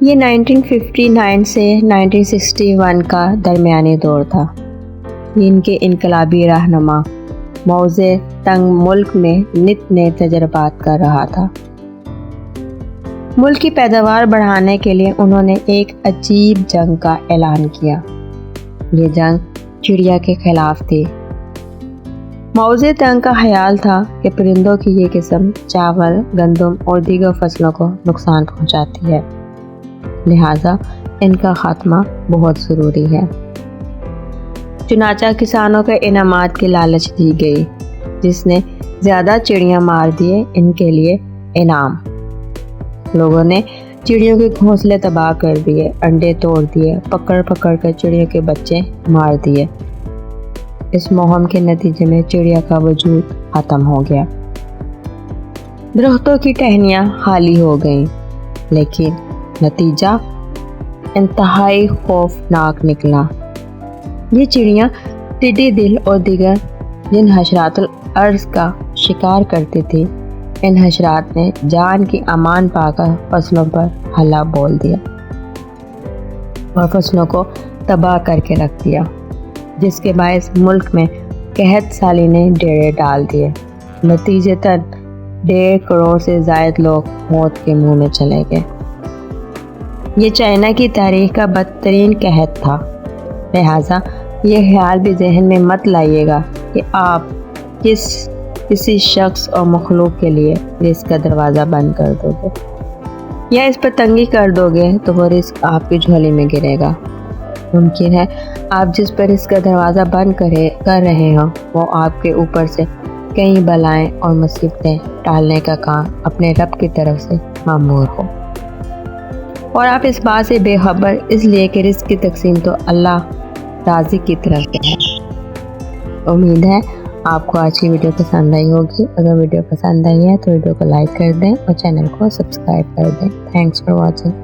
یہ 1959 سے 1961 کا درمیانی دور تھا۔ ان کے انقلابی رہنما ماؤ زے تنگ ملک میں نت نئے تجربات کر رہا تھا۔ ملک کی پیداوار بڑھانے کے لیے انہوں نے ایک عجیب جنگ کا اعلان کیا۔ یہ جنگ چڑیا کے خلاف تھی۔ ماؤ زے تنگ کا خیال تھا کہ پرندوں کی یہ قسم چاول، گندم اور دیگر فصلوں کو نقصان پہنچاتی ہے، لہٰذا ان کا خاتمہ بہت ضروری ہے۔ چنانچہ کسانوں کو انعامات کی لالچ دی گئی، جس نے زیادہ چڑیاں مار دیے ان کے لیے انعام۔ لوگوں نے چڑیوں کے گھونسلے تباہ کر دیے، انڈے توڑ دیے، پکڑ پکڑ کر چڑیوں کے بچے مار دیے۔ اس مہم کے نتیجے میں چڑیا کا وجود ختم ہو گیا۔ درختوں کی ٹہنیاں خالی ہو گئیں، لیکن نتیجہ انتہائی خوفناک نکلا۔ یہ چڑیاں ٹڈی دل اور دیگر جن حشرات الارض کا شکار کرتی تھی، ان حشرات نے جان کی امان پا کر فصلوں پر حملہ بول دیا اور فصلوں کو تباہ کر کے رکھ دیا، جس کے باعث ملک میں قحط سالی نے ڈیرے ڈال دیے۔ نتیجتاً 1.5 کروڑ سے زائد لوگ موت کے منہ میں چلے گئے۔ یہ چائنا کی تاریخ کا بدترین قحط تھا، لہٰذا یہ خیال بھی ذہن میں مت لائیے گا کہ آپ کسی شخص اور مخلوق کے لیے رزق کا دروازہ بند کر دو گے یا اس پر تنگی کر دو گے تو وہ رزق آپ کی جھولی میں گرے گا۔ ممکن ہے آپ جس پر رزق کا دروازہ بند کر رہے ہوں وہ آپ کے اوپر سے کئی بلائیں اور مصیبتیں ٹالنے کا کام اپنے رب کی طرف سے مامور ہو، اور آپ اس بات سے بے خبر اس لیے کہ رزق کی تقسیم تو اللہ رازق کی طرف سے ہے۔ امید ہے آپ کو آج کی ویڈیو پسند آئی ہوگی۔ اگر ویڈیو پسند آئی ہے تو ویڈیو کو لائک کر دیں اور چینل کو سبسکرائب کر دیں۔ Thanks for watching.